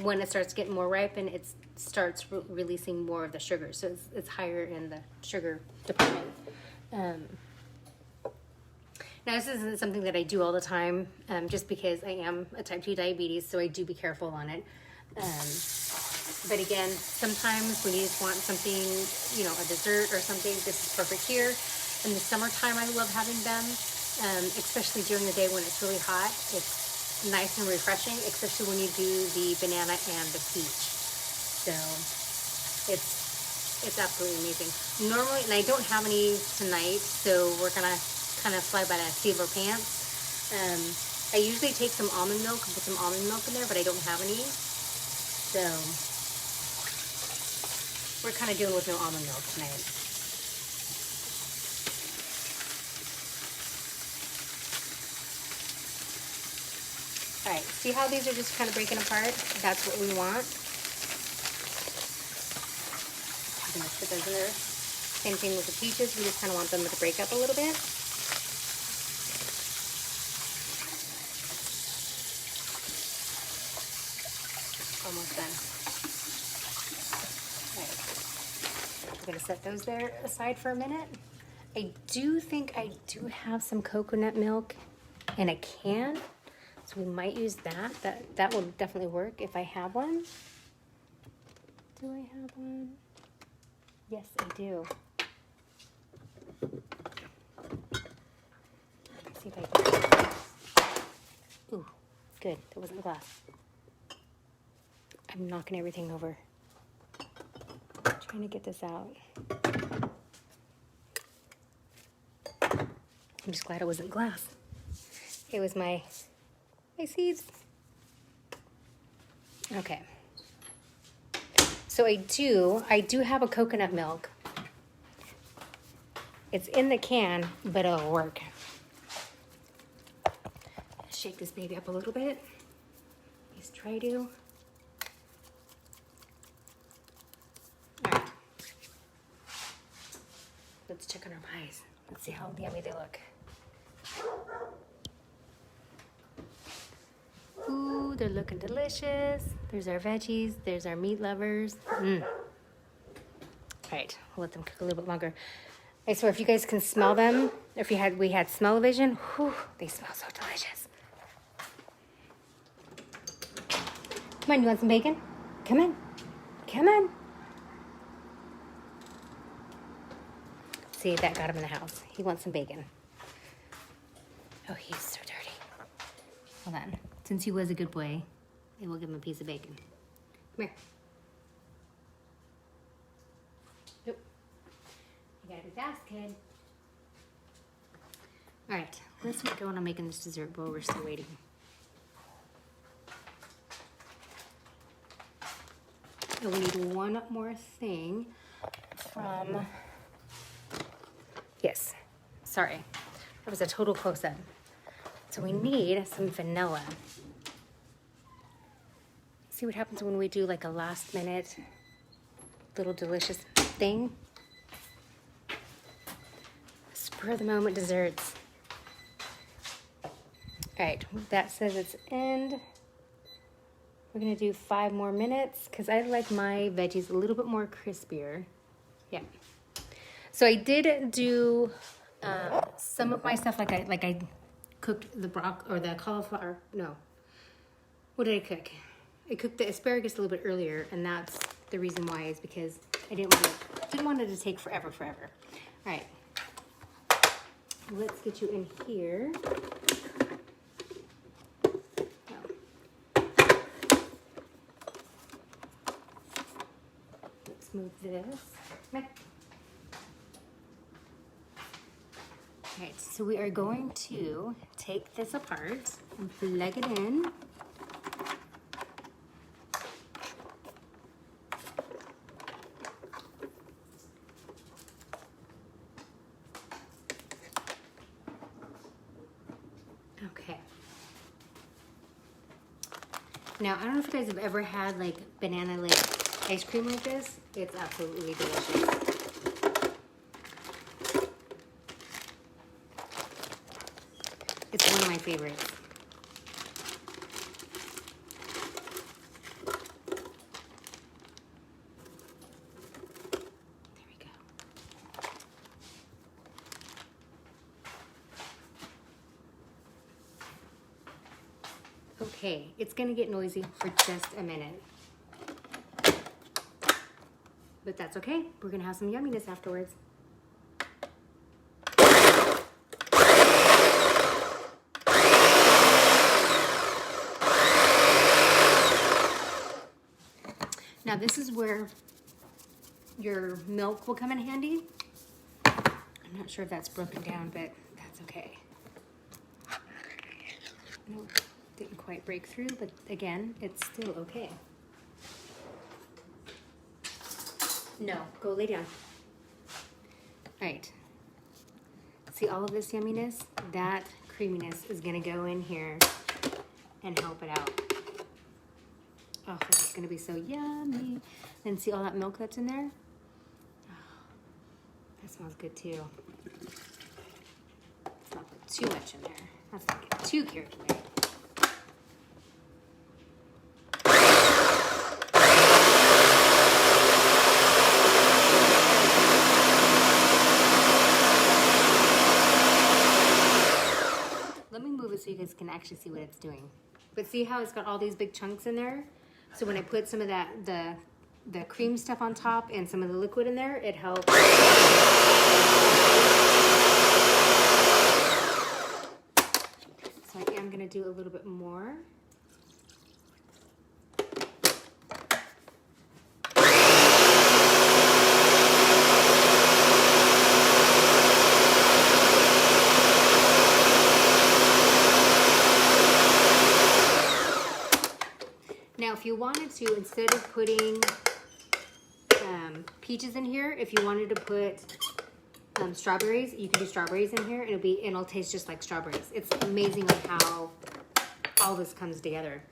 when it starts getting more ripened, it starts releasing more of the sugar. So it's higher in the sugar department. Now, this isn't something that I do all the time, just because I am a type 2 diabetes, so I do be careful on it. But again, sometimes when you just want something, you know, a dessert or something, this is perfect here. In the summertime, I love having them, especially during the day when it's really hot. It's nice and refreshing, especially when you do the banana and the peach. So it's absolutely amazing. Normally, and I don't have any tonight, so we're gonna kind of fly by the seat of our pants. I usually take some almond milk and put some almond milk in there, but I don't have any. So we're kind of dealing with no almond milk tonight. All right, see how these are just kind of breaking apart? That's what we want. I'm gonna put those in there. Same thing with the peaches. We just kind of want them to break up a little bit. Almost done. All right. We're gonna set those there aside for a minute. I do think I do have some coconut milk in a can, so we might use that. That will definitely work if I have one. Do I have one? Yes, I do. Let's see if I can. Ooh, good. That wasn't glass. I'm knocking everything over. I'm trying to get this out. I'm just glad it wasn't glass. It was my Hi, seeds. Okay. So I do have a coconut milk. It's in the can, but it'll work. Shake this baby up a little bit. At least try to. All right. Let's check on our pies. Let's see how yummy they look. Ooh, they're looking delicious. There's our veggies. There's our meat lovers. All right, we'll let them cook a little bit longer. I swear, if you guys can smell them, if we had smell-o-vision, whew, they smell so delicious. Come on, you want some bacon? Come on. Come on. See, that got him in the house. He wants some bacon. Oh, he's so dirty. Hold on. Since he was a good boy, I will give him a piece of bacon. Come here. Nope. You gotta be fast, kid. All right, let's get going on making this dessert bowl. We're still waiting. And we need one more thing from... Yes, sorry. That was a total close-up. So we need some vanilla. See what happens when we do like a last-minute little delicious thing? Spur-of-the-moment desserts. All right, that says it's end. We're gonna do 5 more minutes because I like my veggies a little bit more crispier. Yeah. So I did do some of my stuff like I cooked the the cauliflower. No. What did I cook? I cooked the asparagus a little bit earlier, and that's the reason why is because I didn't want it to take forever. All right. Let's get you in here. Let's move this. Come here. All right, so we are going to take this apart and plug it in. Okay. Now, I don't know if you guys have ever had like banana like ice cream like this. It's absolutely delicious. It's one of my favorites. There we go. Okay, it's gonna get noisy for just a minute. But that's okay. We're gonna have some yumminess afterwards. Now this is where your milk will come in handy. I'm not sure if that's broken down, but that's okay. Nope, didn't quite break through, but again, it's still okay. No, go lay down. All right. See all of this yumminess? That creaminess is gonna go in here and help it out. Oh, this is gonna be so yummy. And see all that milk that's in there? Oh, that smells good too. Let's not put too much in there. Let's not get too carried away. Let me move it so you guys can actually see what it's doing. But see how it's got all these big chunks in there? So when I put some of that, the cream stuff on top and some of the liquid in there, it helps. So I am gonna do a little bit more. Now, if you wanted to, instead of putting peaches in here, if you wanted to put strawberries, you can do strawberries in here, and it'll taste just like strawberries. It's amazing how all this comes together.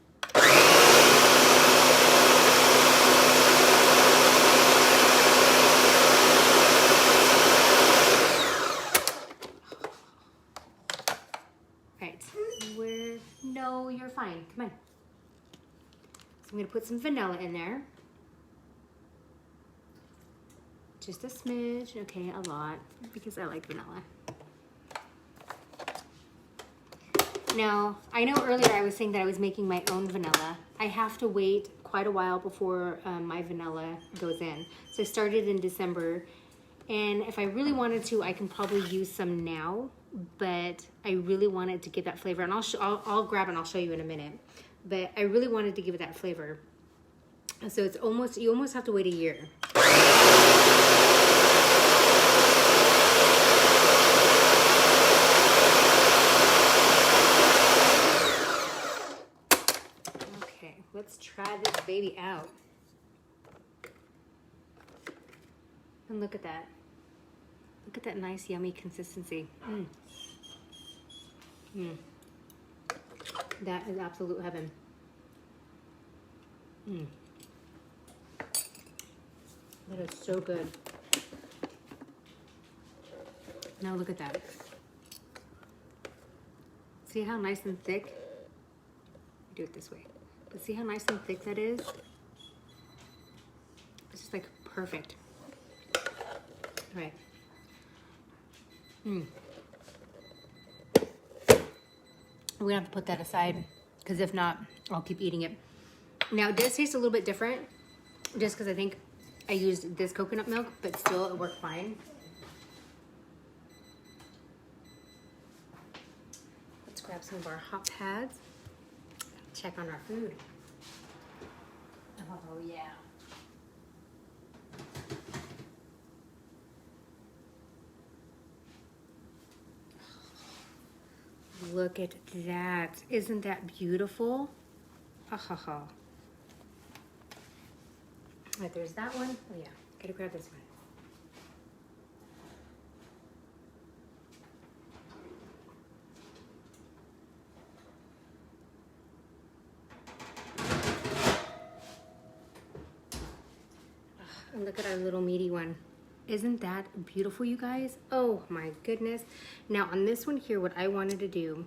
Right, no, you're fine, come on. So I'm gonna put some vanilla in there. Just a smidge, okay, a lot, because I like vanilla. Now, I know earlier I was saying that I was making my own vanilla. I have to wait quite a while before my vanilla goes in. So I started in December, and if I really wanted to, I can probably use some now, but I really wanted to give that flavor, and I'll grab it and I'll show you in a minute. But I really wanted to give it that flavor. So it's you almost have to wait a year. Okay, let's try this baby out. And look at that. Look at that nice, yummy consistency. That is absolute heaven. That is so good. Now look at that. See how nice and thick? Do it this way. But see how nice and thick that is? It's just like perfect. All right. We're gonna have to put that aside, because if not, I'll keep eating it. Now it does taste a little bit different, just because I think I used this coconut milk, but still it worked fine. Let's grab some of our hot pads. Check on our food. Oh yeah. Look at that. Isn't that beautiful? Ha ha ha. Right, there's that one. Oh yeah, gotta grab this one. And look at our little meaty one. Isn't that beautiful, you guys? Oh my goodness. Now on this one here, what I wanted to do,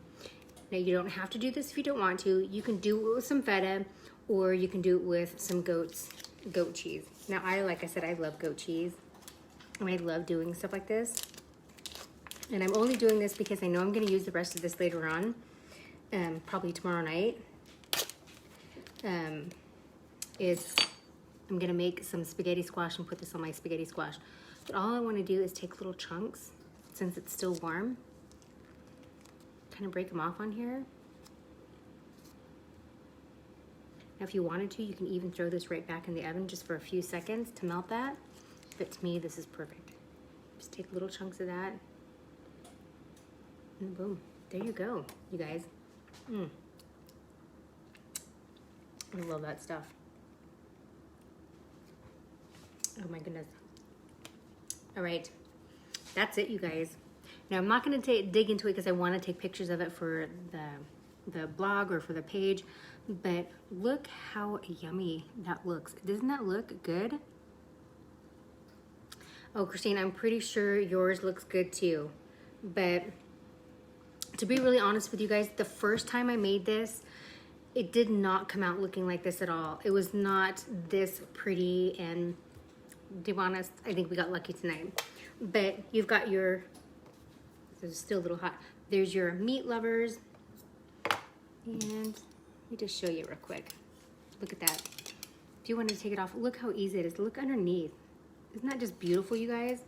now you don't have to do this if you don't want to. You can do it with some feta, or you can do it with some goat cheese. Now like I said, I love goat cheese, and I love doing stuff like this. And I'm only doing this because I know I'm gonna use the rest of this later on, probably tomorrow night. I'm gonna make some spaghetti squash and put this on my spaghetti squash. But all I wanna do is take little chunks, since it's still warm, kind of break them off on here. Now if you wanted to, you can even throw this right back in the oven just for a few seconds to melt that. But to me, this is perfect. Just take little chunks of that, and boom, there you go, you guys. I love that stuff. Oh my goodness. All right, that's it, you guys. Now I'm not gonna dig into it because I wanna take pictures of it for the blog or for the page, but look how yummy that looks. Doesn't that look good? Oh, Christine, I'm pretty sure yours looks good too. But to be really honest with you guys, the first time I made this, it did not come out looking like this at all. It was not this pretty, and to be honest, I think we got lucky tonight. But you've got your, this is still a little hot. There's your meat lovers. And let me just show you real quick. Look at that. If you want to take it off, look how easy it is. Look underneath. Isn't that just beautiful, you guys?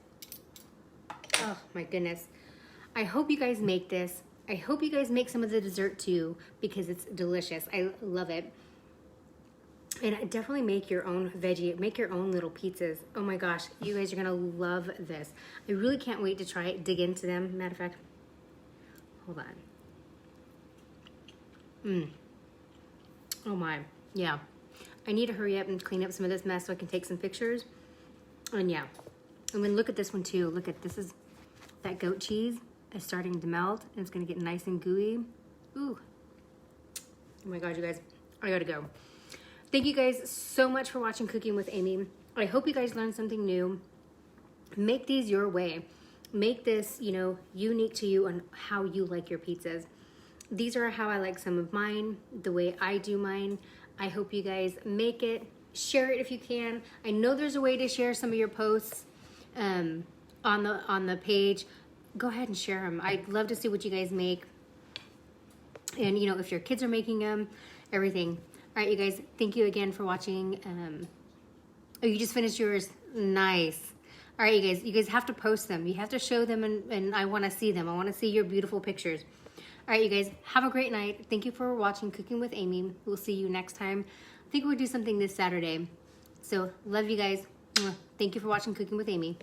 Oh my goodness. I hope you guys make this. I hope you guys make some of the dessert too, because it's delicious. I love it. And definitely make your own veggie, make your own little pizzas. Oh my gosh, you guys are gonna love this. I really can't wait to try it, dig into them. Matter of fact, hold on. Oh my, yeah. I need to hurry up and clean up some of this mess so I can take some pictures. And yeah, and then look at this one too. Look at this, is that goat cheese is starting to melt and it's gonna get nice and gooey. Ooh, oh my God, you guys, I gotta go. Thank you guys so much for watching Cooking with Amy. I hope you guys learned something new. Make these your way. Make this, you know, unique to you and how you like your pizzas. These are how I like some of mine, the way I do mine. I hope you guys make it. Share it if you can. I know there's a way to share some of your posts on the page. Go ahead and share them. I'd love to see what you guys make. And, you know, if your kids are making them, everything. All right, you guys, thank you again for watching. Oh, you just finished yours? Nice. All right, you guys have to post them. You have to show them, and I want to see them. I want to see your beautiful pictures. All right, you guys, have a great night. Thank you for watching Cooking with Amy. We'll see you next time. I think we'll do something this Saturday. So, love you guys. Thank you for watching Cooking with Amy.